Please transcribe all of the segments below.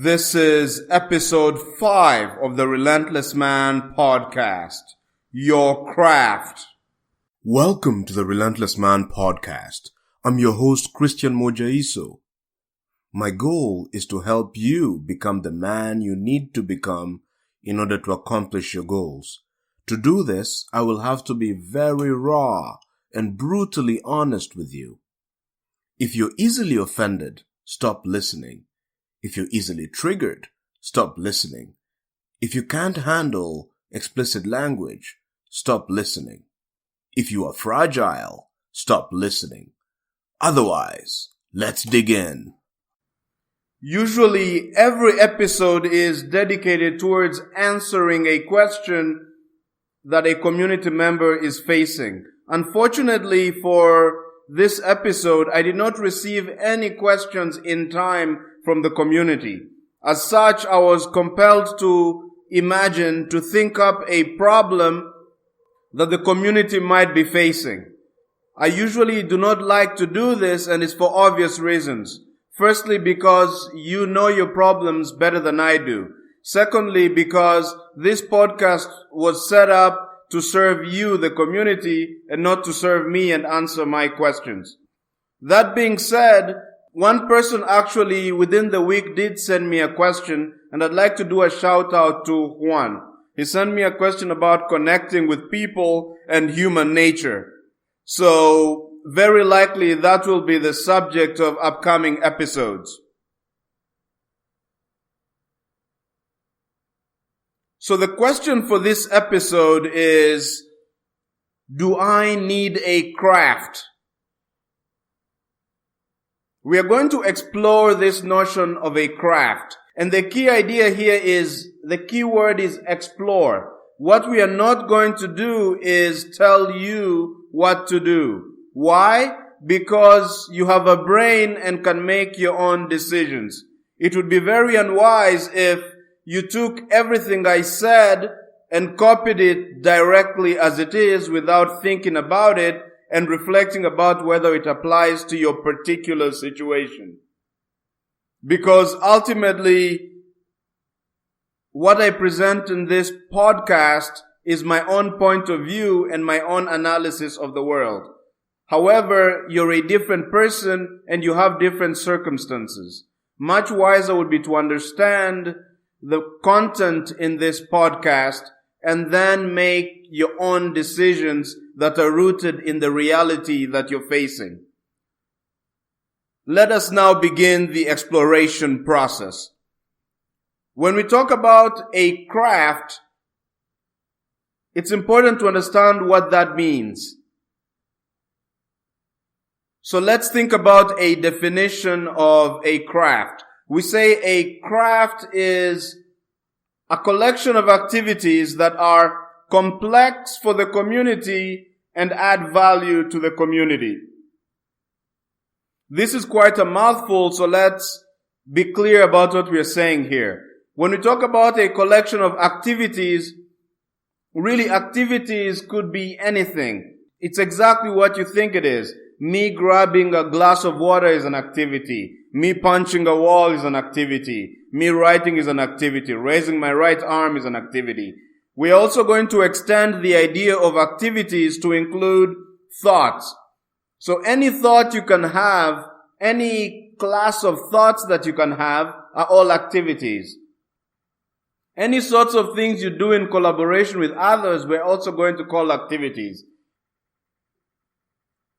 This is episode 5 of the Relentless Man podcast, Your Craft. Welcome to the Relentless Man podcast. I'm your host, Christian Mojaiso. My goal is to help you become the man you need to become in order to accomplish your goals. To do this, I will have to be very raw and brutally honest with you. If you're easily offended, stop listening. If you're easily triggered, stop listening. If you can't handle explicit language, stop listening. If you are fragile, stop listening. Otherwise, let's dig in. Usually, every episode is dedicated towards answering a question that a community member is facing. Unfortunately, for this episode, I did not receive any questions in time from the community. As such, I was compelled to think up a problem that the community might be facing. I usually do not like to do this, and it's for obvious reasons. Firstly, because you know your problems better than I do. Secondly, because this podcast was set up to serve you, the community, and not to serve me and answer my questions. That being said, one person actually within the week did send me a question, and I'd like to do a shout out to Juan. He sent me a question about connecting with people and human nature. So, very likely that will be the subject of upcoming episodes. So the question for this episode is, do I need a craft? We are going to explore this notion of a craft. And the key idea here is, the key word is explore. What we are not going to do is tell you what to do. Why? Because you have a brain and can make your own decisions. It would be very unwise if you took everything I said and copied it directly as it is without thinking about it and reflecting about whether it applies to your particular situation. Because ultimately, what I present in this podcast is my own point of view and my own analysis of the world. However, you're a different person and you have different circumstances. Much wiser would be to understand the content in this podcast and then make your own decisions that are rooted in the reality that you're facing. Let us now begin the exploration process. When we talk about a craft, it's important to understand what that means. So let's think about a definition of a craft. We say a craft is a collection of activities that are complex for the community and add value to the community. This is quite a mouthful, so let's be clear about what we are saying here. When we talk about a collection of activities, really activities could be anything. It's exactly what you think it is. Me grabbing a glass of water is an activity. Me punching a wall is an activity. Me writing is an activity. Raising my right arm is an activity. We're also going to extend the idea of activities to include thoughts. So any thought you can have, any class of thoughts that you can have are all activities. Any sorts of things you do in collaboration with others, we're also going to call activities.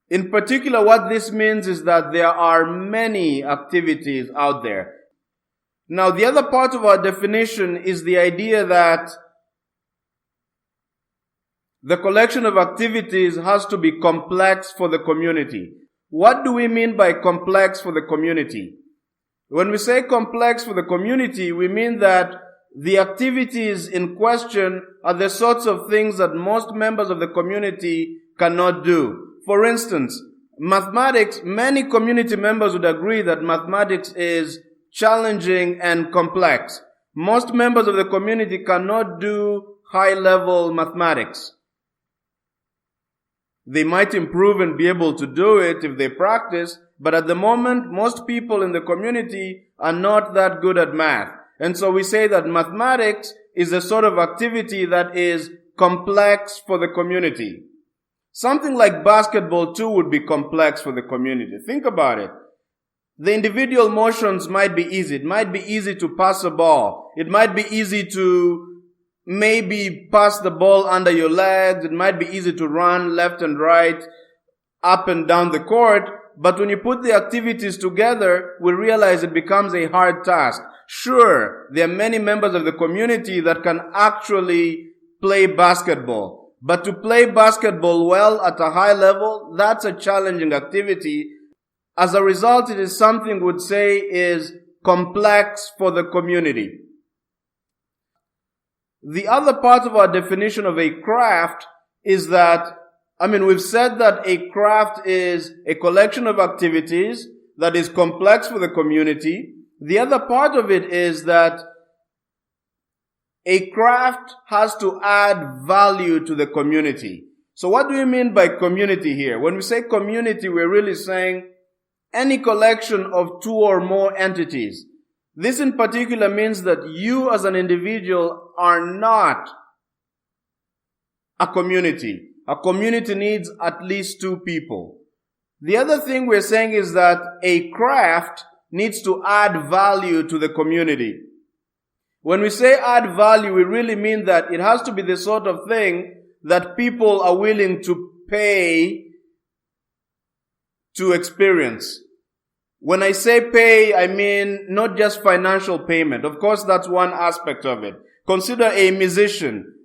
In particular, what this means is that there are many activities out there. Now, the other part of our definition is the idea that the collection of activities has to be complex for the community. What do we mean by complex for the community? When we say complex for the community, we mean that the activities in question are the sorts of things that most members of the community cannot do. For instance, mathematics, many community members would agree that mathematics is challenging and complex. Most members of the community cannot do high-level mathematics. They might improve and be able to do it if they practice, But at the moment, most people in the community are not that good at math. And so we say that mathematics is a sort of activity that is complex for the community. Something like basketball too would be complex for the community. Think about it. The individual motions might be easy. It might be easy to pass a ball. It might be easy to maybe pass the ball under your legs. It might be easy to run left and right, up and down the court. But when you put the activities together, we realize it becomes a hard task. Sure, there are many members of the community that can actually play basketball. But to play basketball well at a high level, that's a challenging activity. As a result, it is something we'd say is complex for the community. The other part of our definition of a craft is that, we've said that a craft is a collection of activities that is complex for the community. The other part of it is that a craft has to add value to the community. So what do we mean by community here? When we say community, we're really saying any collection of two or more entities. This in particular means that you as an individual are not a community. A community needs at least two people. The other thing we're saying is that a craft needs to add value to the community. When we say add value, we really mean that it has to be the sort of thing that people are willing to pay to experience. When I say pay, I mean not just financial payment. Of course, that's one aspect of it. Consider a musician.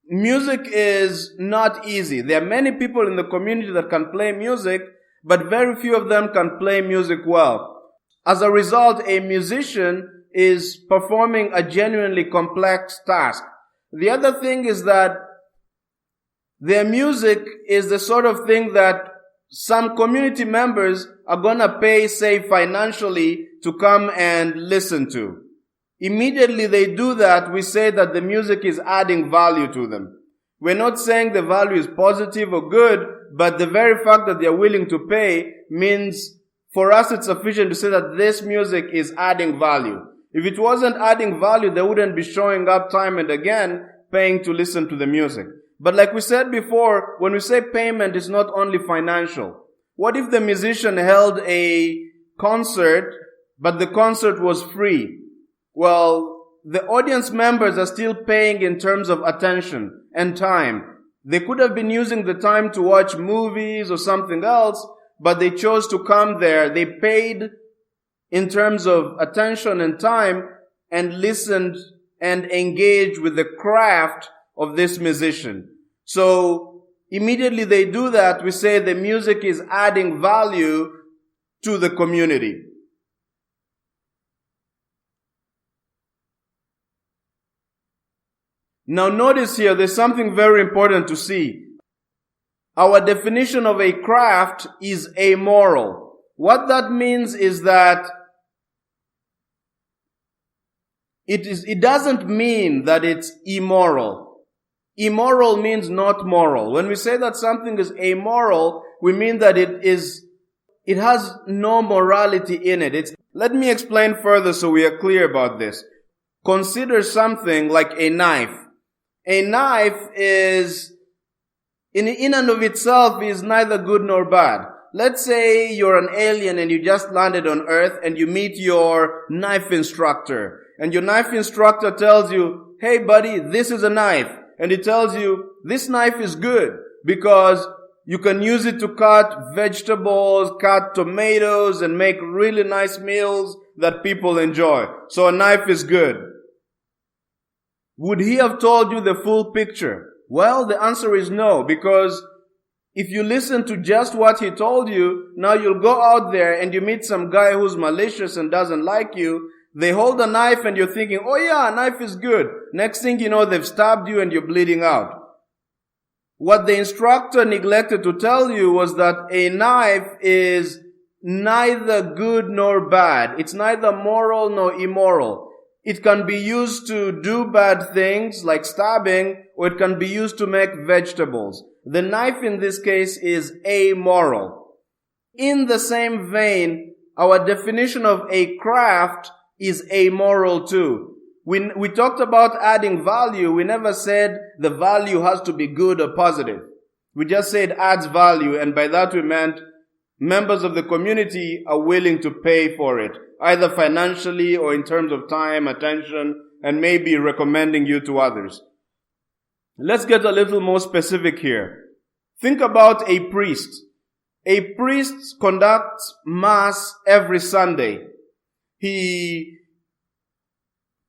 Music is not easy. There are many people in the community that can play music, but very few of them can play music well. As a result, a musician is performing a genuinely complex task. The other thing is that their music is the sort of thing that some community members are gonna pay, say, financially to come and listen to. Immediately they do that, we say that the music is adding value to them. We're not saying the value is positive or good, but the very fact that they're willing to pay means for us it's sufficient to say that this music is adding value. If it wasn't adding value, they wouldn't be showing up time and again paying to listen to the music. But like we said before, when we say payment, it's not only financial. What if the musician held a concert, but the concert was free? Well, the audience members are still paying in terms of attention and time. They could have been using the time to watch movies or something else, but they chose to come there. They paid in terms of attention and time and listened and engaged with the craft of this musician. So immediately they do that, we say the music is adding value to the community. Now notice here, there's something very important to see. Our definition of a craft is amoral. What that means is that it doesn't mean that it's immoral. Immoral means not moral. When we say that something is amoral, we mean that it has no morality in it. Let me explain further so we are clear about this. Consider something like a knife. A knife is, in and of itself, is neither good nor bad. Let's say you're an alien and you just landed on Earth and you meet your knife instructor. And your knife instructor tells you, hey buddy, this is a knife. And he tells you, this knife is good because you can use it to cut vegetables, cut tomatoes, and make really nice meals that people enjoy. So a knife is good. Would he have told you the full picture? Well, the answer is no, because if you listen to just what he told you, now you'll go out there and you meet some guy who's malicious and doesn't like you. They hold a knife and you're thinking, oh yeah, a knife is good. Next thing you know, they've stabbed you and you're bleeding out. What the instructor neglected to tell you was that a knife is neither good nor bad. It's neither moral nor immoral. It can be used to do bad things like stabbing, or it can be used to make vegetables. The knife in this case is amoral. In the same vein, our definition of a craft is amoral too. We talked about adding value. We never said the value has to be good or positive. We just said adds value, and by that we meant members of the community are willing to pay for it, either financially or in terms of time, attention, and maybe recommending you to others. Let's get a little more specific here. Think about a priest. A priest conducts mass every Sunday. He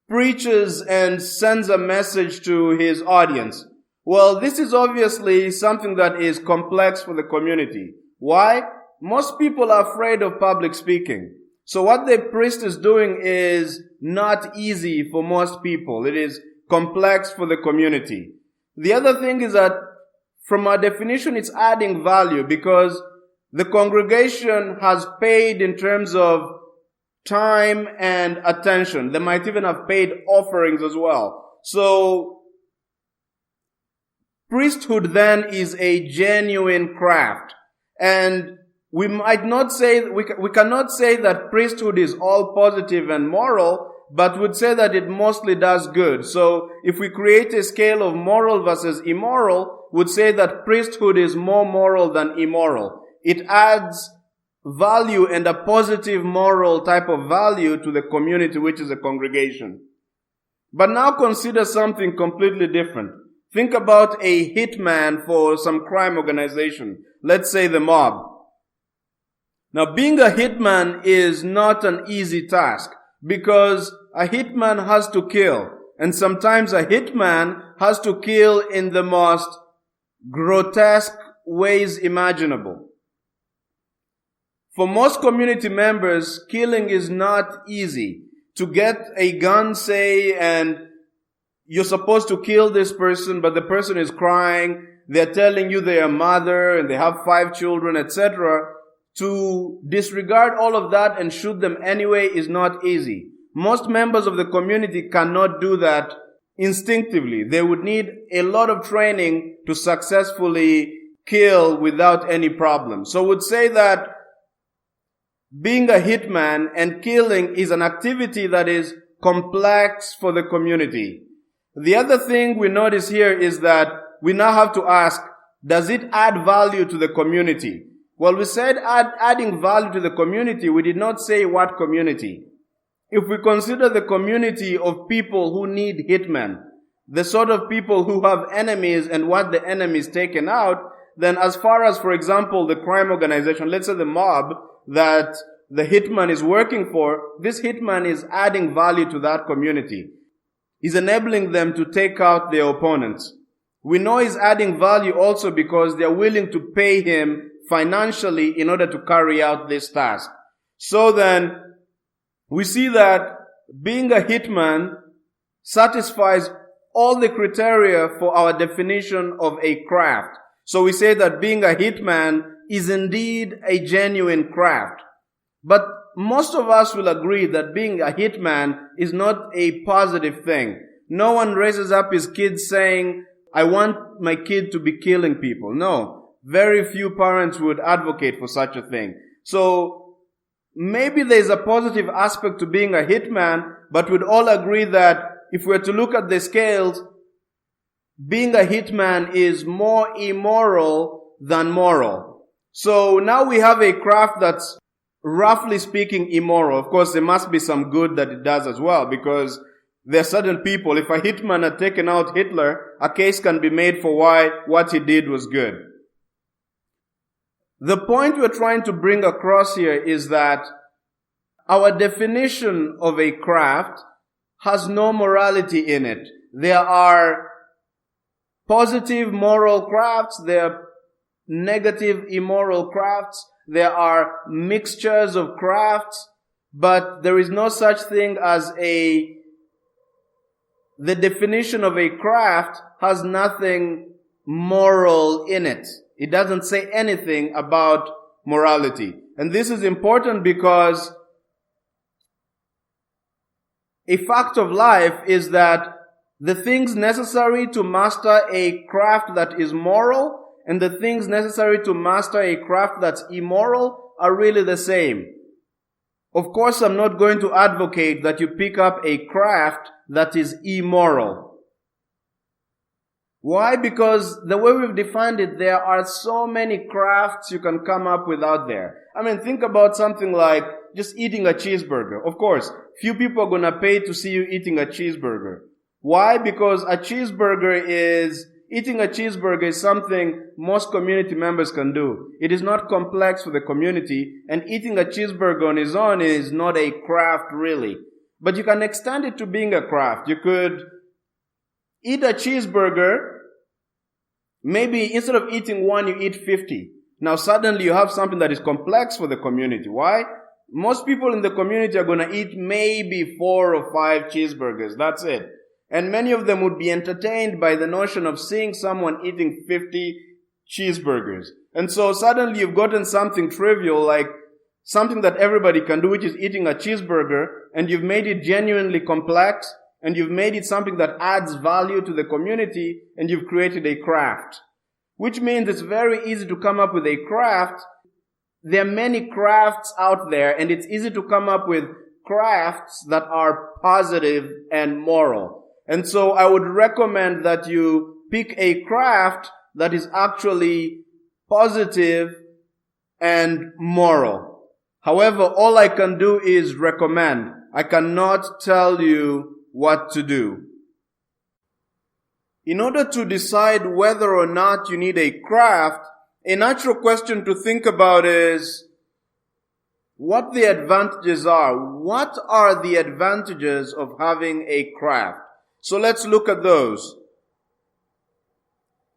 preaches and sends a message to his audience. Well, this is obviously something that is complex for the community. Why? Most people are afraid of public speaking. So what the priest is doing is not easy for most people. It is complex for the community. The other thing is that from our definition, it's adding value because the congregation has paid in terms of time and attention. They might even have paid offerings as well. So priesthood then is a genuine craft. And we cannot say that priesthood is all positive and moral, but would say that it mostly does good. So if we create a scale of moral versus immoral, would say that priesthood is more moral than immoral. It adds value and a positive moral type of value to the community, which is a congregation. But now consider something completely different. Think about a hitman for some crime organization. Let's say the mob. Now, being a hitman is not an easy task because a hitman has to kill. And sometimes a hitman has to kill in the most grotesque ways imaginable. For most community members, killing is not easy. To get a gun, say, and you're supposed to kill this person, but the person is crying, they're telling you they're a mother and they have 5 children, etc. To disregard all of that and shoot them anyway is not easy. Most members of the community cannot do that instinctively. They would need a lot of training to successfully kill without any problem. So I would say that being a hitman and killing is an activity that is complex for the community. The other thing we notice here is that we now have to ask, does it add value to the community? Well, we said adding value to the community. We did not say what community. If we consider the community of people who need hitmen, the sort of people who have enemies and want the enemies taken out, then as far as, for example, the crime organization, let's say the mob that the hitman is working for, this hitman is adding value to that community. He's enabling them to take out their opponents. We know he's adding value also because they're willing to pay him financially in order to carry out this task. So then, we see that being a hitman satisfies all the criteria for our definition of a craft. So we say that being a hitman is indeed a genuine craft. But most of us will agree that being a hitman is not a positive thing. No one raises up his kids saying, I want my kid to be killing people. No, very few parents would advocate for such a thing. So maybe there's a positive aspect to being a hitman, but we'd all agree that if we were to look at the scales, being a hitman is more immoral than moral. So now we have a craft that's roughly speaking immoral. Of course, there must be some good that it does as well, because there are certain people, if a hitman had taken out Hitler, a case can be made for why what he did was good. The point we're trying to bring across here is that our definition of a craft has no morality in it. There are positive moral crafts, there are negative immoral crafts, there are mixtures of crafts, but there is no such thing as the definition of a craft has nothing moral in it. It doesn't say anything about morality. And this is important because a fact of life is that the things necessary to master a craft that is moral and the things necessary to master a craft that's immoral are really the same. Of course, I'm not going to advocate that you pick up a craft that is immoral. Why? Because the way we've defined it, there are so many crafts you can come up with out there. I mean, think about something like just eating a cheeseburger. Of course, few people are going to pay to see you eating a cheeseburger. Why? Because eating a cheeseburger is something most community members can do. It is not complex for the community, and eating a cheeseburger on its own is not a craft really. But you can extend it to being a craft. You could eat a cheeseburger, maybe instead of eating one, you eat 50. Now suddenly you have something that is complex for the community. Why? Most people in the community are going to eat maybe 4 or 5 cheeseburgers. That's it. And many of them would be entertained by the notion of seeing someone eating 50 cheeseburgers. And so suddenly you've gotten something trivial, like something that everybody can do, which is eating a cheeseburger, and you've made it genuinely complex, and you've made it something that adds value to the community, and you've created a craft. Which means it's very easy to come up with a craft. There are many crafts out there, and it's easy to come up with crafts that are positive and moral. And so I would recommend that you pick a craft that is actually positive and moral. However, all I can do is recommend. I cannot tell you what to do. In order to decide whether or not you need a craft, a natural question to think about is what the advantages are. What are the advantages of having a craft? So let's look at those.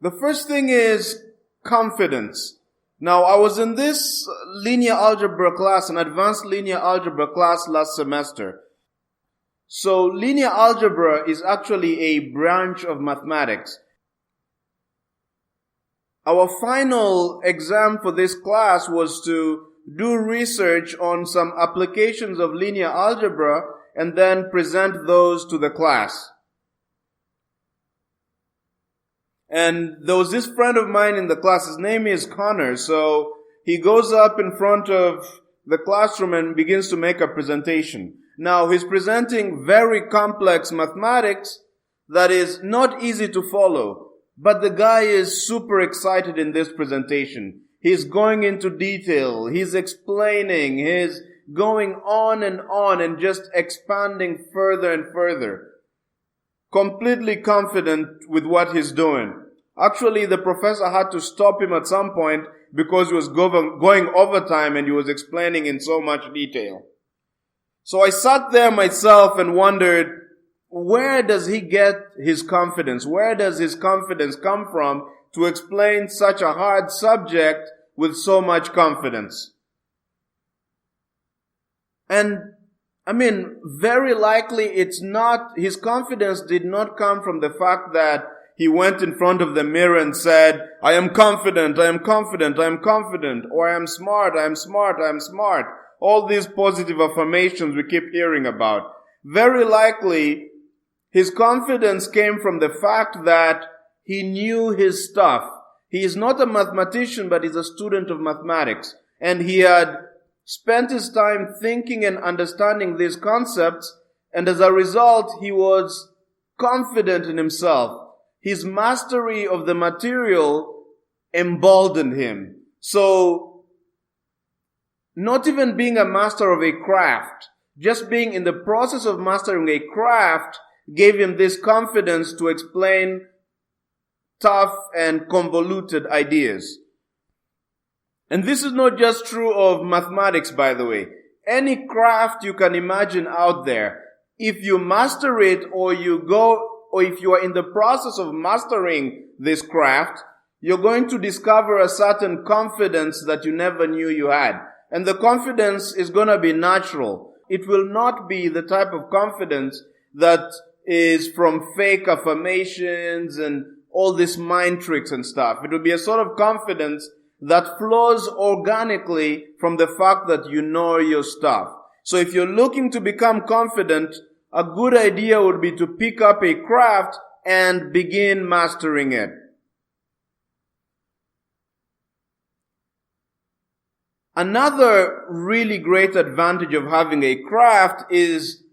The first thing is confidence. Now, I was in this linear algebra class, an advanced linear algebra class last semester. So linear algebra is actually a branch of mathematics. Our final exam for this class was to do research on some applications of linear algebra and then present those to the class. And there was this friend of mine in the class, his name is Connor, so he goes up in front of the classroom and begins to make a presentation. Now, he's presenting very complex mathematics that is not easy to follow, but the guy is super excited in this presentation. He's going into detail, he's explaining, he's going on and just expanding further and further. Completely confident with what he's doing. Actually, the professor had to stop him at some point because he was going overtime and he was explaining in so much detail. So I sat there myself and wondered, where does he get his confidence? Where does his confidence come from to explain such a hard subject with so much confidence? And I mean, very likely his confidence did not come from the fact that he went in front of the mirror and said, I am confident, I am confident, I am confident, or I am smart, I am smart, I am smart. All these positive affirmations we keep hearing about. Very likely, his confidence came from the fact that he knew his stuff. He is not a mathematician, but he's a student of mathematics. And he had spent his time thinking and understanding these concepts, and as a result, he was confident in himself. His mastery of the material emboldened him. So, not even being a master of a craft, just being in the process of mastering a craft gave him this confidence to explain tough and convoluted ideas. And this is not just true of mathematics, by the way. Any craft you can imagine out there, if you master it or if you are in the process of mastering this craft, you're going to discover a certain confidence that you never knew you had. And the confidence is going to be natural. It will not be the type of confidence that is from fake affirmations and all these mind tricks and stuff. It will be a sort of confidence that flows organically from the fact that you know your stuff. So if you're looking to become confident, a good idea would be to pick up a craft and begin mastering it. Another really great advantage of having a craft is,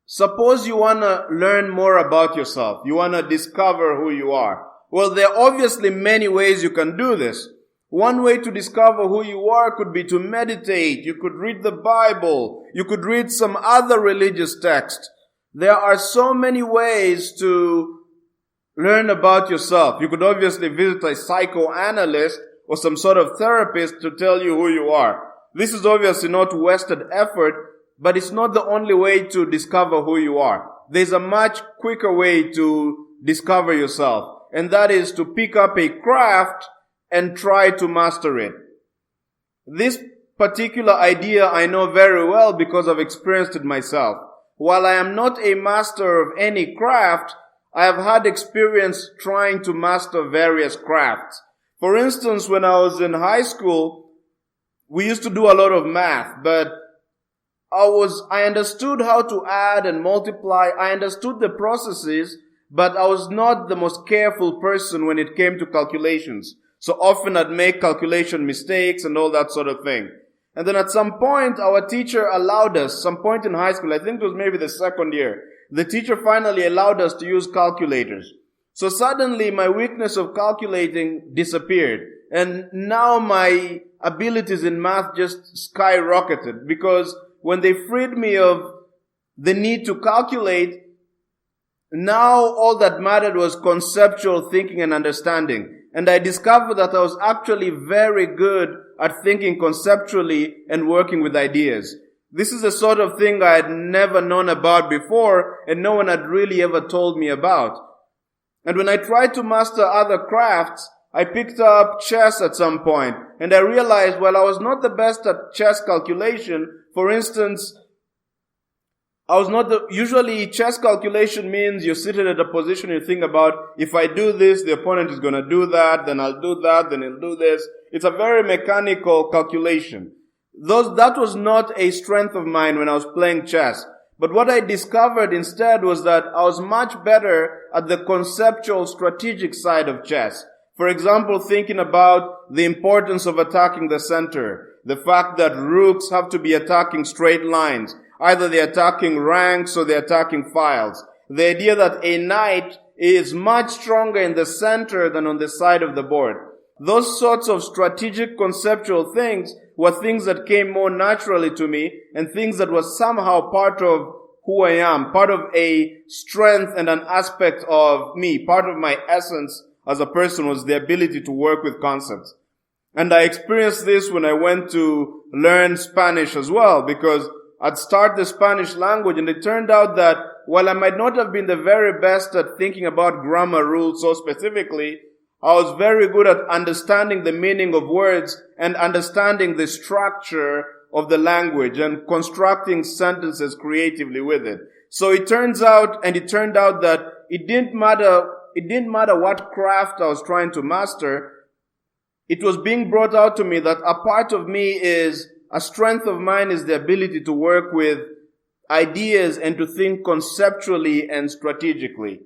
suppose you want to learn more about yourself. You want to discover who you are. Well, there are obviously many ways you can do this. One way to discover who you are could be to meditate. You could read the Bible. You could read some other religious text. There are so many ways to learn about yourself. You could obviously visit a psychoanalyst or some sort of therapist to tell you who you are. This is obviously not wasted effort, but it's not the only way to discover who you are. There's a much quicker way to discover yourself, and that is to pick up a craft and try to master it. This particular idea I know very well because I've experienced it myself. While I am not a master of any craft, I have had experience trying to master various crafts. For instance, when I was in high school, we used to do a lot of math, but I understood how to add and multiply. I understood the processes, but I was not the most careful person when it came to calculations. So often I'd make calculation mistakes and all that sort of thing. And then at some point, our teacher allowed us, some point in high school, I think it was maybe the second year, the teacher finally allowed us to use calculators. So suddenly my weakness of calculating disappeared. And now my abilities in math just skyrocketed, because when they freed me of the need to calculate, now all that mattered was conceptual thinking and understanding. And I discovered that I was actually very good at thinking conceptually and working with ideas. This is the sort of thing I had never known about before, and no one had really ever told me about. And when I tried to master other crafts, I picked up chess at some point, and I realized, well, I was not the best at chess calculation. For instance, usually chess calculation means you're seated at a position, you think about, if I do this, the opponent is going to do that, then I'll do that, then he'll do this. It's a very mechanical calculation. That was not a strength of mine when I was playing chess. But what I discovered instead was that I was much better at the conceptual, strategic side of chess. For example, thinking about the importance of attacking the center, the fact that rooks have to be attacking straight lines. Either they're attacking ranks or they're attacking files. The idea that a knight is much stronger in the center than on the side of the board. Those sorts of strategic conceptual things were things that came more naturally to me, and things that were somehow part of who I am, part of a strength and an aspect of me. Part of my essence as a person was the ability to work with concepts. And I experienced this when I went to learn Spanish as well, because I'd start the Spanish language, and it turned out that while I might not have been the very best at thinking about grammar rules so specifically, I was very good at understanding the meaning of words and understanding the structure of the language and constructing sentences creatively with it. So it turned out that it didn't matter what craft I was trying to master. It was being brought out to me that a part of me is, a strength of mine is the ability to work with ideas and to think conceptually and strategically.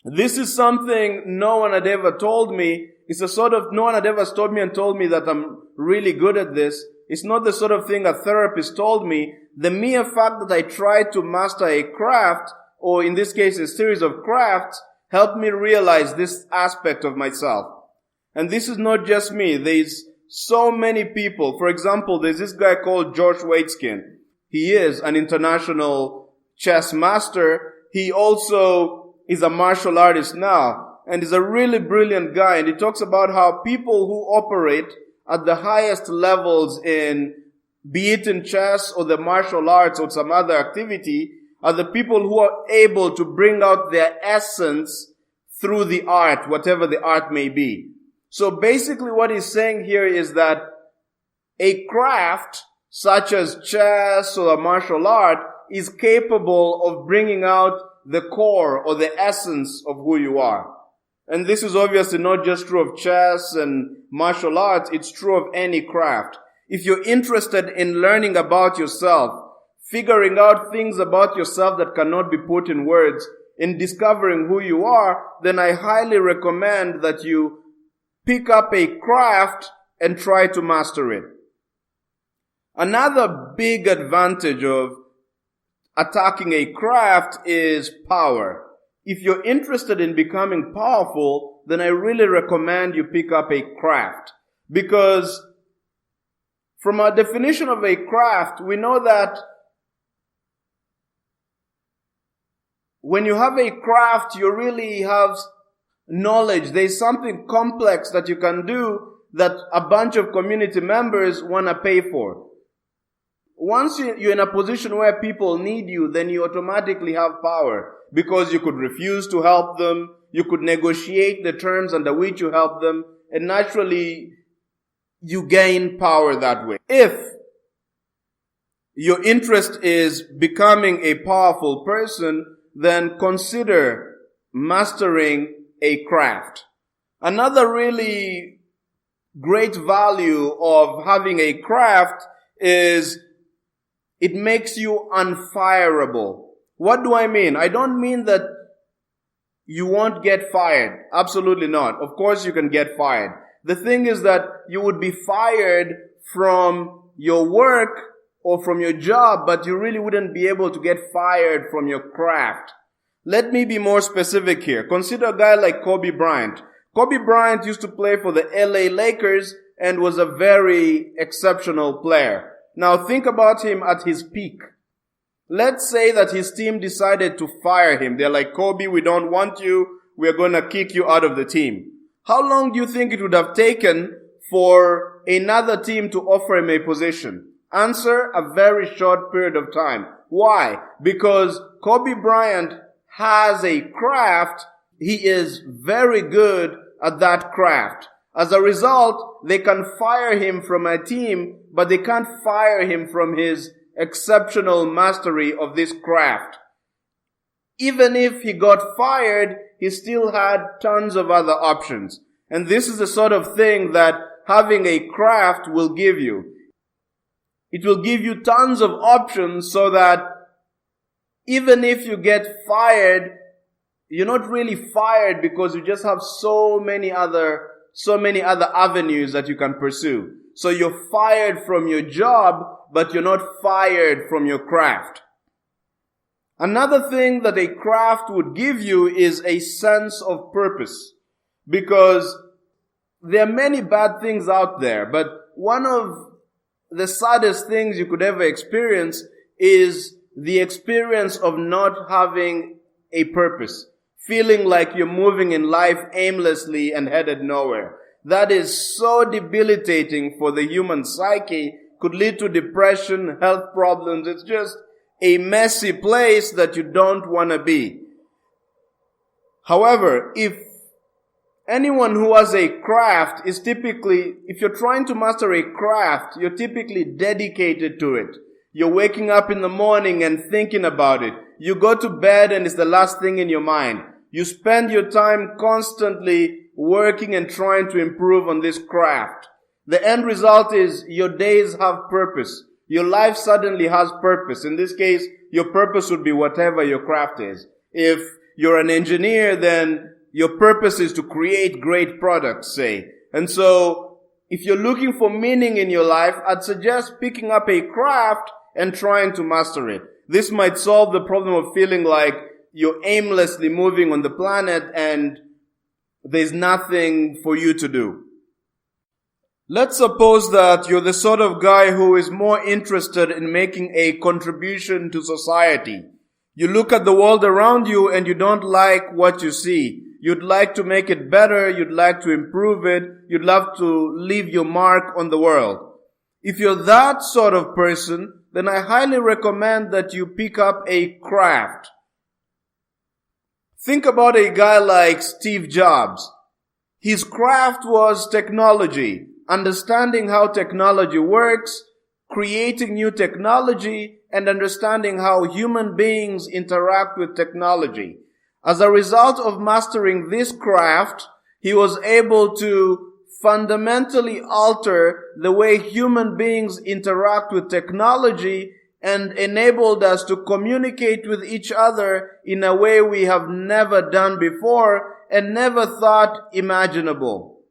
This is something no one had ever told me. No one had ever told me that I'm really good at this. It's not the sort of thing a therapist told me. The mere fact that I tried to master a craft, or in this case a series of crafts, helped me realize this aspect of myself. And this is not just me. There's so many people. For example, there's this guy called George Waitzkin. He is an international chess master. He also is a martial artist now, and is a really brilliant guy. And he talks about how people who operate at the highest levels in, be it in chess or the martial arts or some other activity, are the people who are able to bring out their essence through the art, whatever the art may be. So basically what he's saying here is that a craft such as chess or a martial art is capable of bringing out the core or the essence of who you are. And this is obviously not just true of chess and martial arts, it's true of any craft. If you're interested in learning about yourself, figuring out things about yourself that cannot be put in words, in discovering who you are, then I highly recommend that you pick up a craft and try to master it. Another big advantage of attacking a craft is power. If you're interested in becoming powerful, then I really recommend you pick up a craft. Because from our definition of a craft, we know that when you have a craft, you really have knowledge. There's something complex that you can do that a bunch of community members want to pay for. Once you're in a position where people need you, then you automatically have power, because you could refuse to help them, you could negotiate the terms under which you help them, and naturally you gain power that way. If your interest is becoming a powerful person, then consider mastering a craft. Another really great value of having a craft is it makes you unfireable. What do I mean? I don't mean that you won't get fired. Absolutely not. Of course you can get fired. The thing is that you would be fired from your work or from your job, but you really wouldn't be able to get fired from your craft. Let me be more specific here. Consider a guy like Kobe Bryant. Kobe Bryant used to play for the LA Lakers and was a very exceptional player. Now think about him at his peak. Let's say that his team decided to fire him. They're like, Kobe, we don't want you. We're going to kick you out of the team. How long do you think it would have taken for another team to offer him a position? Answer, a very short period of time. Why? Because Kobe Bryant has a craft. He is very good at that craft. As a result, they can fire him from a team, but they can't fire him from his exceptional mastery of this craft. Even if he got fired, he still had tons of other options. And this is the sort of thing that having a craft will give you. It will give you tons of options so that even if you get fired, you're not really fired because you just have so many other avenues that you can pursue. So you're fired from your job, but you're not fired from your craft. Another thing that a craft would give you is a sense of purpose. Because there are many bad things out there, but one of the saddest things you could ever experience is the experience of not having a purpose. Feeling like you're moving in life aimlessly and headed nowhere. That is so debilitating for the human psyche, could lead to depression, health problems. It's just a messy place that you don't want to be. However, if anyone who has a craft is typically, if you're trying to master a craft, you're typically dedicated to it. You're waking up in the morning and thinking about it. You go to bed and it's the last thing in your mind. You spend your time constantly working and trying to improve on this craft. The end result is your days have purpose. Your life suddenly has purpose. In this case, your purpose would be whatever your craft is. If you're an engineer, then your purpose is to create great products, say. And so, if you're looking for meaning in your life, I'd suggest picking up a craft and trying to master it. This might solve the problem of feeling like you're aimlessly moving on the planet and there's nothing for you to do. Let's suppose that you're the sort of guy who is more interested in making a contribution to society. You look at the world around you and you don't like what you see. You'd like to make it better. You'd like to improve it. You'd love to leave your mark on the world. If you're that sort of person, then I highly recommend that you pick up a craft. Think about a guy like Steve Jobs. His craft was technology, understanding how technology works, creating new technology, and understanding how human beings interact with technology. As a result of mastering this craft, he was able to fundamentally alter the way human beings interact with technology and enabled us to communicate with each other in a way we have never done before and never thought imaginable.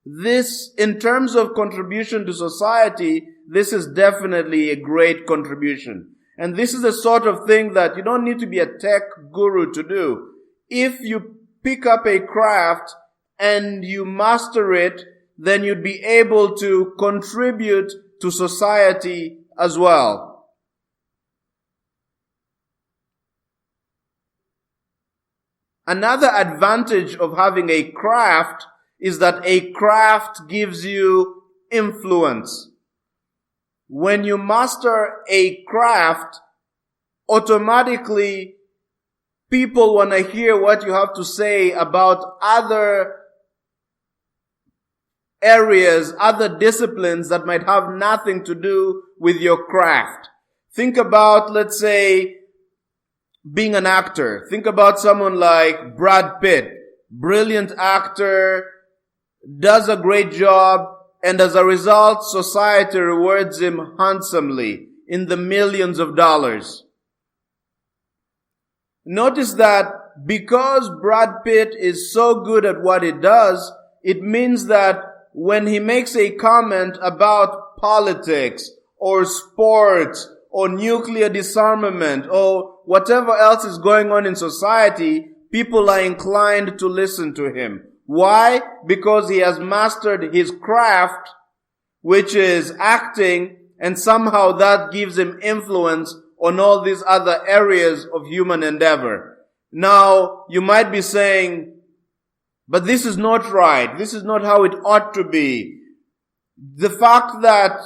This, in terms of contribution to society, this is definitely a great contribution. And this is the sort of thing that you don't need to be a tech guru to do. If you pick up a craft and you master it, then you'd be able to contribute to society as well. Another advantage of having a craft is that a craft gives you influence. When you master a craft, automatically people want to hear what you have to say about other areas, other disciplines that might have nothing to do with your craft. Think about, let's say, being an actor. Think about someone like Brad Pitt. Brilliant actor, does a great job, and as a result, society rewards him handsomely in the millions of dollars. Notice that because Brad Pitt is so good at what he does, it means that when he makes a comment about politics or sports or nuclear disarmament or whatever else is going on in society, people are inclined to listen to him. Why? Because he has mastered his craft, which is acting, and somehow that gives him influence on all these other areas of human endeavor. Now, you might be saying, but this is not right. This is not how it ought to be. The fact that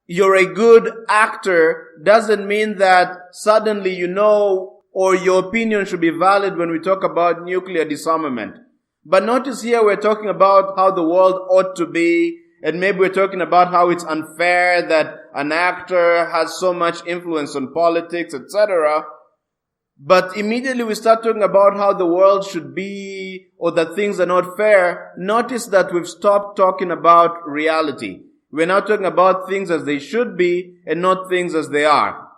you're a good actor doesn't mean that suddenly you know or your opinion should be valid when we talk about nuclear disarmament. But notice here we're talking about how the world ought to be, and maybe we're talking about how it's unfair that an actor has so much influence on politics, etc. But immediately we start talking about how the world should be or that things are not fair. Notice that we've stopped talking about reality. We're now talking about things as they should be and not things as they are.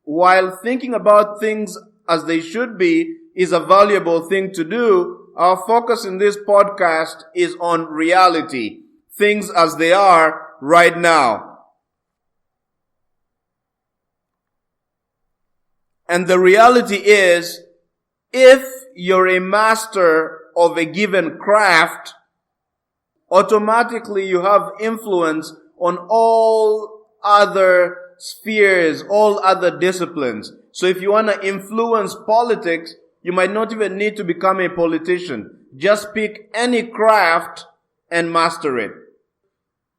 While thinking about things as they should be is a valuable thing to do, our focus in this podcast is on reality, things as they are right now. And the reality is, if you're a master of a given craft, automatically you have influence on all other spheres, all other disciplines. So if you want to influence politics, you might not even need to become a politician. Just pick any craft and master it.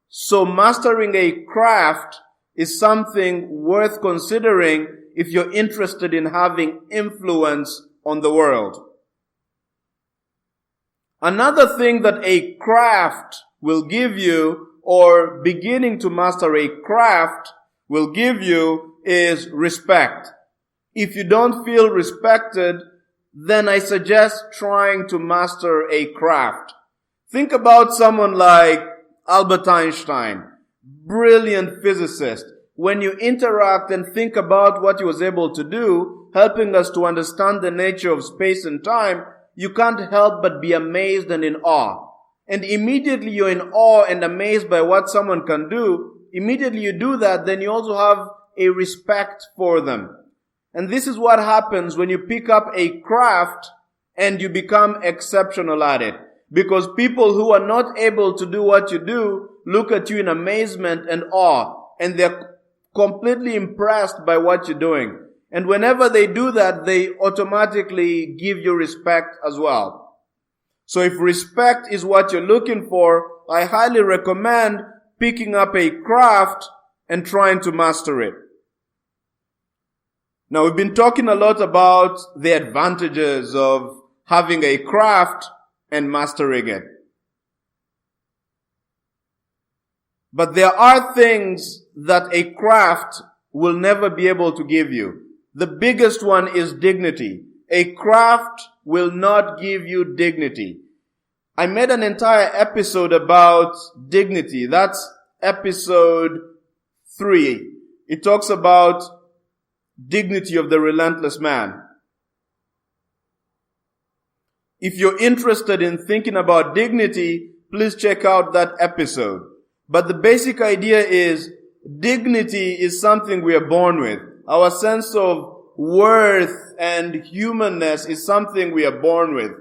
So mastering a craft is something worth considering if you're interested in having influence on the world. Another thing that a craft will give you, or beginning to master a craft will give you, is respect. If you don't feel respected, then I suggest trying to master a craft. Think about someone like Albert Einstein, brilliant physicist. When you interact and think about what he was able to do, helping us to understand the nature of space and time, you can't help but be amazed and in awe. And immediately you're in awe and amazed by what someone can do. Immediately you do that, then you also have a respect for them. And this is what happens when you pick up a craft and you become exceptional at it. Because people who are not able to do what you do look at you in amazement and awe, and they're completely impressed by what you're doing. And whenever they do that, they automatically give you respect as well. So if respect is what you're looking for, I highly recommend picking up a craft and trying to master it. Now, we've been talking a lot about the advantages of having a craft and mastering it. But there are things that a craft will never be able to give you. The biggest one is dignity. A craft will not give you dignity. I made an entire episode about dignity. That's episode 3. It talks about dignity of the relentless man. If you're interested in thinking about dignity, please check out that episode. But the basic idea is dignity is something we are born with. Our sense of worth and humanness is something we are born with.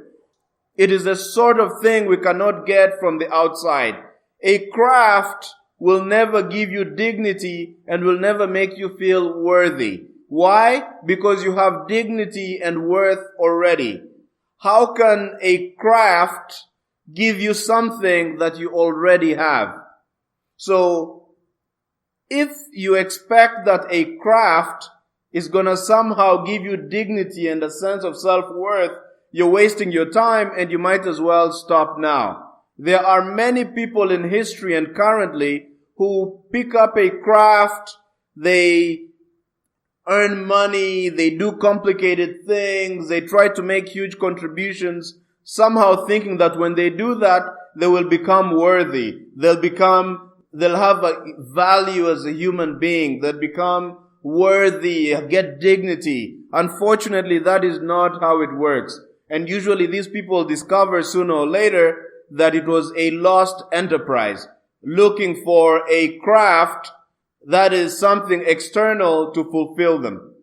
It is a sort of thing we cannot get from the outside. A craft will never give you dignity and will never make you feel worthy. Why? Because you have dignity and worth already. How can a craft give you something that you already have? So, if you expect that a craft is gonna somehow give you dignity and a sense of self-worth, you're wasting your time and you might as well stop now. There are many people in history and currently who pick up a craft, they earn money, they do complicated things, they try to make huge contributions, somehow thinking that when they do that, they will become worthy. They'll have a value as a human being. They'll become worthy, get dignity. Unfortunately, that is not how it works. And usually these people discover sooner or later that it was a lost enterprise, looking for a craft that is something external to fulfill them.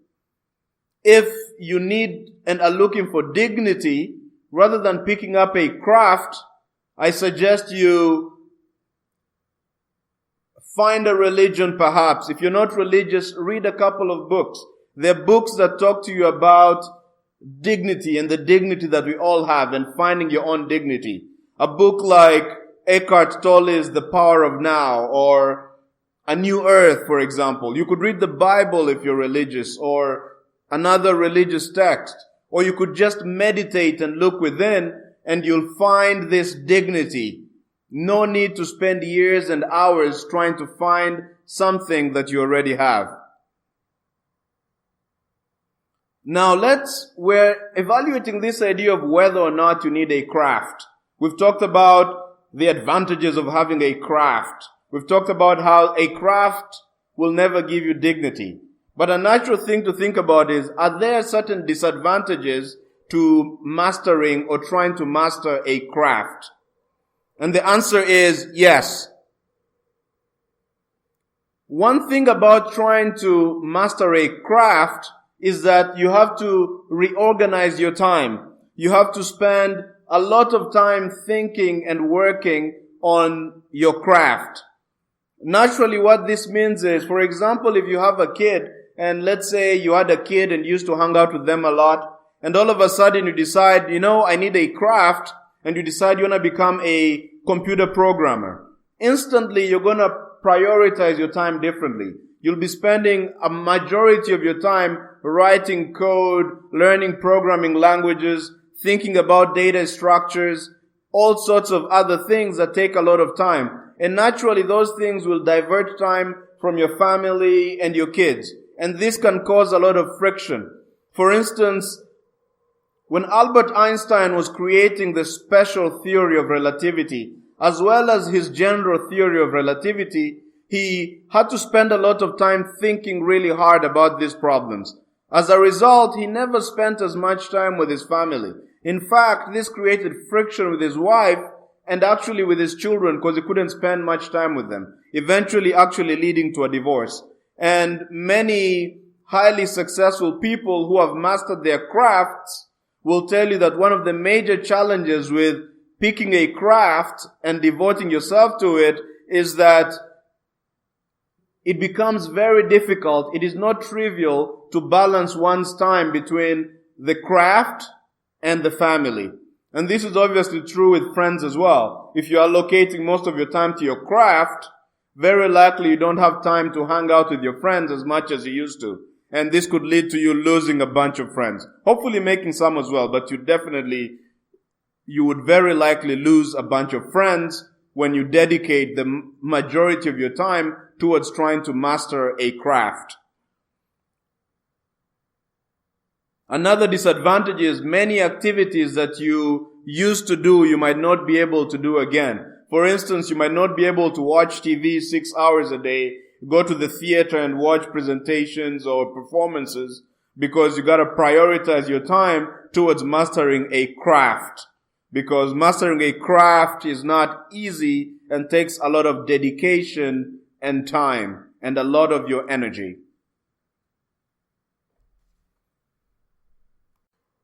If you need and are looking for dignity, rather than picking up a craft, I suggest you find a religion perhaps. If you're not religious, read a couple of books. There are books that talk to you about dignity and the dignity that we all have and finding your own dignity. A book like Eckhart Tolle's The Power of Now or A New Earth, for example. You could read the Bible if you're religious or another religious text. Or you could just meditate and look within and you'll find this dignity. No need to spend years and hours trying to find something that you already have. Now we're evaluating this idea of whether or not you need a craft. We've talked about the advantages of having a craft. We've talked about how a craft will never give you dignity. But a natural thing to think about is, are there certain disadvantages to mastering or trying to master a craft? And the answer is yes. One thing about trying to master a craft is that you have to reorganize your time. You have to spend a lot of time thinking and working on your craft. Naturally, what this means is, for example, if you have a kid, and let's say you had a kid and used to hang out with them a lot, and all of a sudden you decide, I need a craft, and you decide you want to become a computer programmer. Instantly, you're going to prioritize your time differently. You'll be spending a majority of your time writing code, learning programming languages, thinking about data structures, all sorts of other things that take a lot of time. And naturally, those things will divert time from your family and your kids. And this can cause a lot of friction. For instance, when Albert Einstein was creating the special theory of relativity, as well as his general theory of relativity, he had to spend a lot of time thinking really hard about these problems. As a result, he never spent as much time with his family. In fact, this created friction with his wife and actually with his children because he couldn't spend much time with them, eventually actually leading to a divorce. And many highly successful people who have mastered their crafts will tell you that one of the major challenges with picking a craft and devoting yourself to it is that it becomes very difficult. It is not trivial to balance one's time between the craft and the family. And this is obviously true with friends as well. If you are allocating most of your time to your craft, very likely you don't have time to hang out with your friends as much as you used to. And this could lead to you losing a bunch of friends. Hopefully making some as well, but you would very likely lose a bunch of friends when you dedicate the majority of your time towards trying to master a craft. Another disadvantage is many activities that you used to do, you might not be able to do again. For instance, you might not be able to watch TV 6 hours a day, go to the theater and watch presentations or performances because you got to prioritize your time towards mastering a craft. because mastering a craft is not easy and takes a lot of dedication and time and a lot of your energy.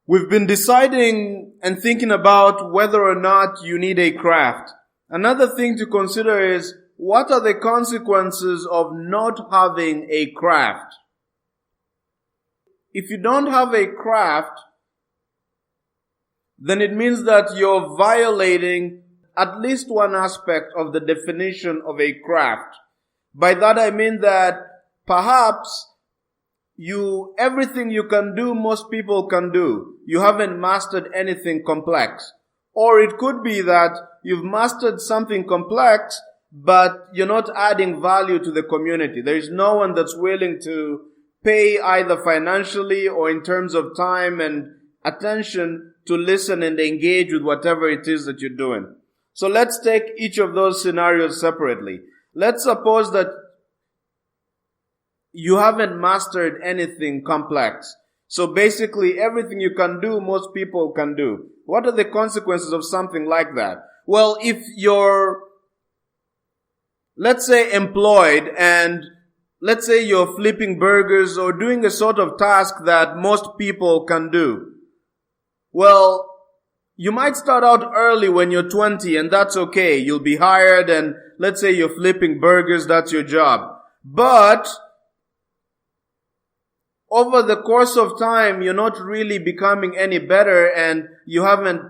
We've been deciding and thinking about whether or not you need a craft. Another thing to consider is, what are the consequences of not having a craft? If you don't have a craft, then it means that you're violating at least one aspect of the definition of a craft. By that I mean that perhaps everything you can do, most people can do. You haven't mastered anything complex. Or it could be that you've mastered something complex, but you're not adding value to the community. There is no one that's willing to pay either financially or in terms of time and attention to listen and engage with whatever it is that you're doing. So let's take each of those scenarios separately. Let's suppose that you haven't mastered anything complex. So basically everything you can do, most people can do. What are the consequences of something like that? Well, if you're, let's say, employed, and let's say you're flipping burgers or doing a sort of task that most people can do. Well, you might start out early when you're 20, and that's okay. You'll be hired, and let's say you're flipping burgers, that's your job. But over the course of time, you're not really becoming any better, and you haven't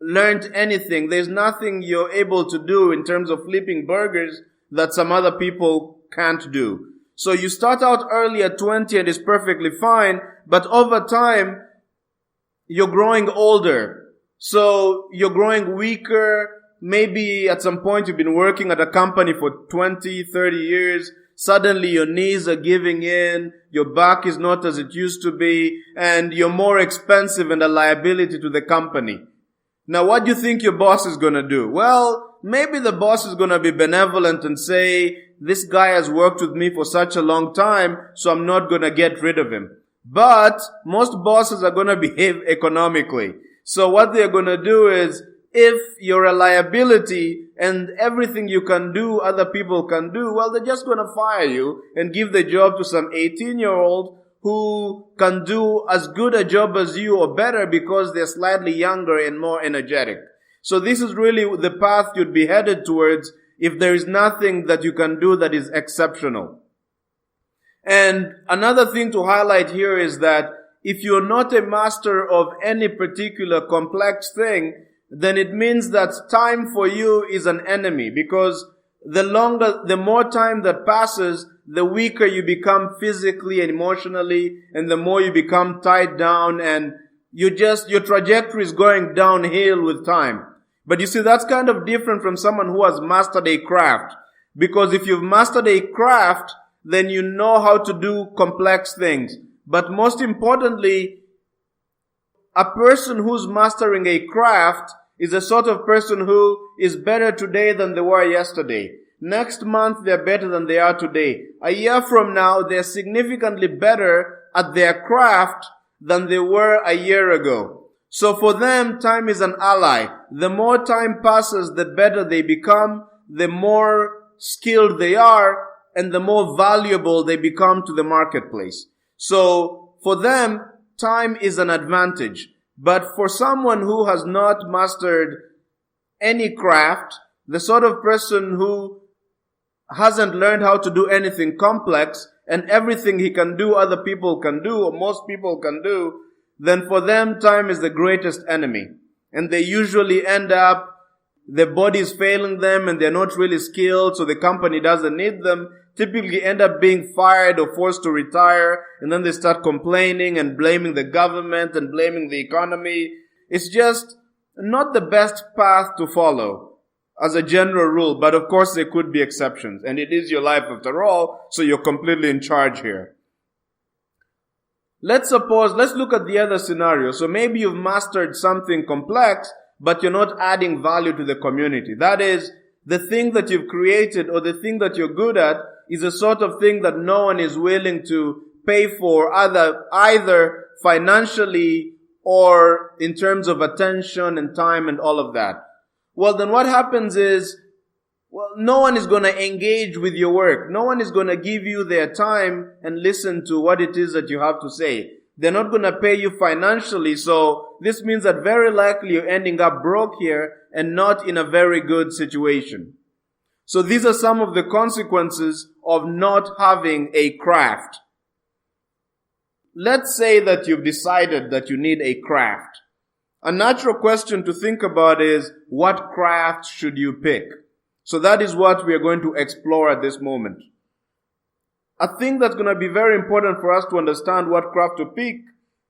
learned anything. There's nothing you're able to do in terms of flipping burgers that some other people can't do. So you start out early at 20 and it's perfectly fine, but over time, you're growing older. So you're growing weaker. Maybe at some point you've been working at a company for 20, 30 years. Suddenly your knees are giving in, your back is not as it used to be, and you're more expensive and a liability to the company. Now, what do you think your boss is going to do? Well, maybe the boss is going to be benevolent and say, this guy has worked with me for such a long time, so I'm not going to get rid of him. But most bosses are going to behave economically. So what they're going to do is, if you're a liability and everything you can do, other people can do, well, they're just going to fire you and give the job to some 18-year-old who can do as good a job as you or better because they're slightly younger and more energetic. So this is really the path you'd be headed towards if there is nothing that you can do that is exceptional. And another thing to highlight here is that if you're not a master of any particular complex thing, then it means that time for you is an enemy, because the more time that passes, the weaker you become physically and emotionally, and the more you become tied down, and your trajectory is going downhill with time. But you see, that's kind of different from someone who has mastered a craft. Because if you've mastered a craft, then you know how to do complex things. But most importantly, a person who's mastering a craft is a sort of person who is better today than they were yesterday. Next month, they're better than they are today. A year from now, they're significantly better at their craft than they were a year ago. So for them, time is an ally. The more time passes, the better they become, the more skilled they are, and the more valuable they become to the marketplace. So for them, time is an advantage. But for someone who has not mastered any craft, the sort of person who hasn't learned how to do anything complex, and everything he can do, other people can do, or most people can do, then for them, time is the greatest enemy. And they usually end up, their body's failing them, and they're not really skilled, so the company doesn't need them. Typically end up being fired or forced to retire, and then they start complaining and blaming the government and blaming the economy. It's just not the best path to follow as a general rule, but of course there could be exceptions, and it is your life after all, so you're completely in charge here. Let's look at the other scenario. So maybe you've mastered something complex, but you're not adding value to the community. That is, the thing that you've created or the thing that you're good at is a sort of thing that no one is willing to pay for either financially or in terms of attention and time and all of that. Well, then what happens is, no one is going to engage with your work. No one is going to give you their time and listen to what it is that you have to say. They're not going to pay you financially. So this means that very likely you're ending up broke here and not in a very good situation. So these are some of the consequences of not having a craft. Let's say that you've decided that you need a craft. A natural question to think about is, what craft should you pick? So that is what we are going to explore at this moment. A thing that's going to be very important for us to understand what craft to pick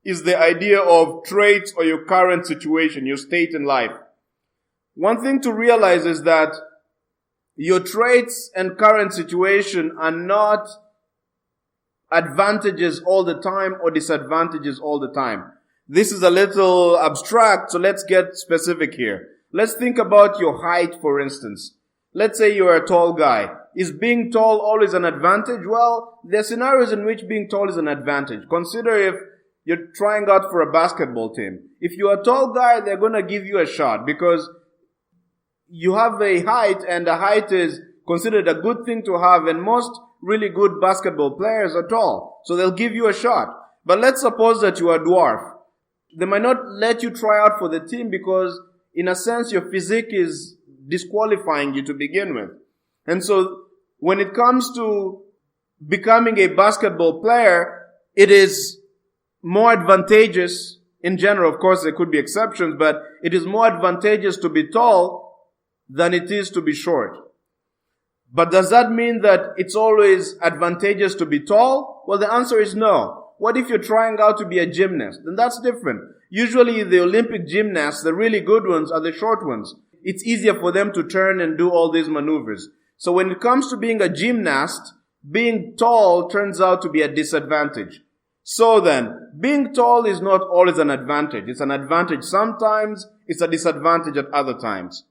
is the idea of traits or your current situation, your state in life. One thing to realize is that your traits and current situation are not advantages all the time or disadvantages all the time. This is a little abstract, so let's get specific here. Let's think about your height, for instance. Let's say you're a tall guy. Is being tall always an advantage? Well, there are scenarios in which being tall is an advantage. Consider if you're trying out for a basketball team. If you're a tall guy, they're going to give you a shot because you have a height, and the height is considered a good thing to have, and most really good basketball players are tall. So they'll give you a shot. But let's suppose that you are a dwarf. They might not let you try out for the team because, in a sense, your physique is disqualifying you to begin with. And so when it comes to becoming a basketball player, it is more advantageous in general. Of course, there could be exceptions, but it is more advantageous to be tall than it is to be short. But does that mean that it's always advantageous to be tall? Well, the answer is no. What if you're trying out to be a gymnast? Then that's different. Usually the Olympic gymnasts, the really good ones, are the short ones. It's easier for them to turn and do all these maneuvers. So when it comes to being a gymnast, being tall turns out to be a disadvantage. So then, being tall is not always an advantage. It's an advantage sometimes, it's a disadvantage at other times.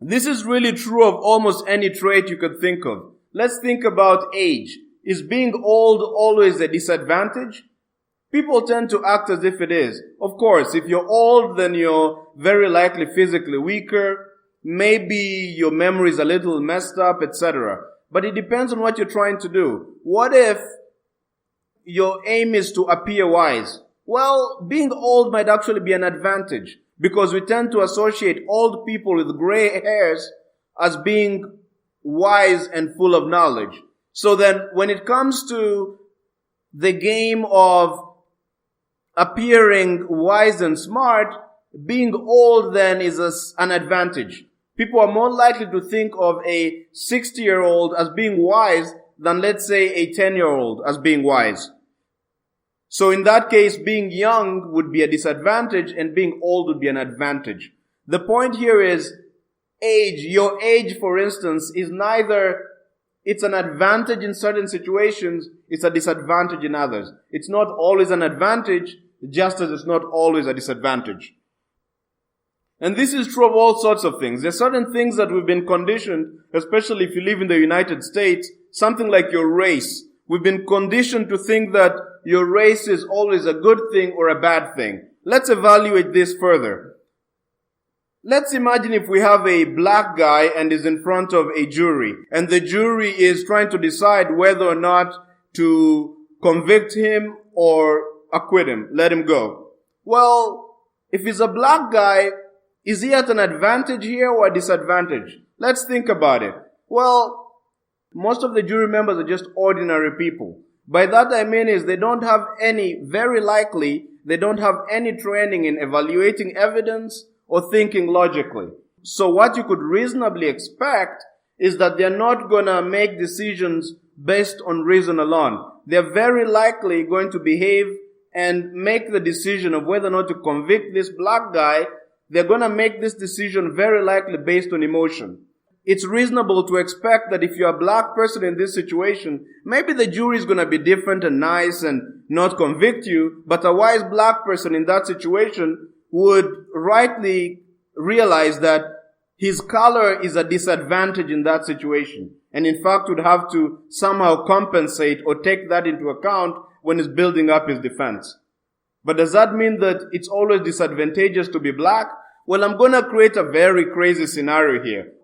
This is really true of almost any trait you could think of. Let's think about age. Is being old always a disadvantage? People tend to act as if it is. Of course, if you're old, then you're very likely physically weaker. Maybe your memory is a little messed up, etc. But it depends on what you're trying to do. What if your aim is to appear wise? Well, being old might actually be an advantage because we tend to associate old people with gray hairs as being wise and full of knowledge. So then when it comes to the game of appearing wise and smart, being old then is an advantage. People are more likely to think of a 60-year-old as being wise than, let's say, a 10-year-old as being wise. So in that case, being young would be a disadvantage and being old would be an advantage. The point here is age. Your age, for instance, is neither, it's an advantage in certain situations, it's a disadvantage in others. It's not always an advantage, just as it's not always a disadvantage. And this is true of all sorts of things. There are certain things that we've been conditioned, especially if you live in the United States, something like your race. We've been conditioned to think that your race is always a good thing or a bad thing. Let's evaluate this further. Let's imagine if we have a black guy and is in front of a jury, and the jury is trying to decide whether or not to convict him or acquit him, let him go. Well, if he's a black guy, is he at an advantage here or a disadvantage? Let's think about it. Well, most of the jury members are just ordinary people. By that I mean is they don't have very likely, they don't have any training in evaluating evidence or thinking logically. So what you could reasonably expect is that they're not gonna make decisions based on reason alone. They're very likely going to behave and make the decision of whether or not to convict this black guy. They're gonna make this decision very likely based on emotion. It's reasonable to expect that if you're a black person in this situation, maybe the jury is going to be different and nice and not convict you, but a wise black person in that situation would rightly realize that his color is a disadvantage in that situation, and in fact would have to somehow compensate or take that into account when he's building up his defense. But does that mean that it's always disadvantageous to be black? Well, I'm going to create a very crazy scenario here.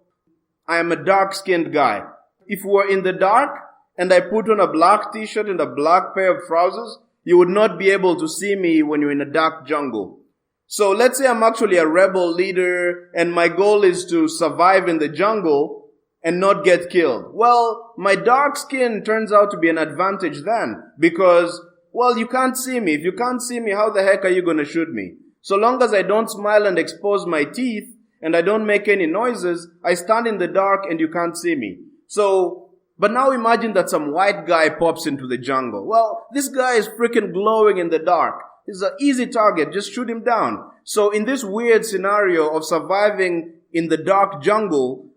I am a dark-skinned guy. If we're in the dark and I put on a black t-shirt and a black pair of trousers, you would not be able to see me when you're in a dark jungle. So let's say I'm actually a rebel leader and my goal is to survive in the jungle and not get killed. Well, my dark skin turns out to be an advantage then because, well, you can't see me. If you can't see me, how the heck are you going to shoot me? So long as I don't smile and expose my teeth and I don't make any noises, I stand in the dark and you can't see me. So, but now imagine that some white guy pops into the jungle. Well, this guy is freaking glowing in the dark. He's an easy target. Just shoot him down. So in this weird scenario of surviving in the dark jungle,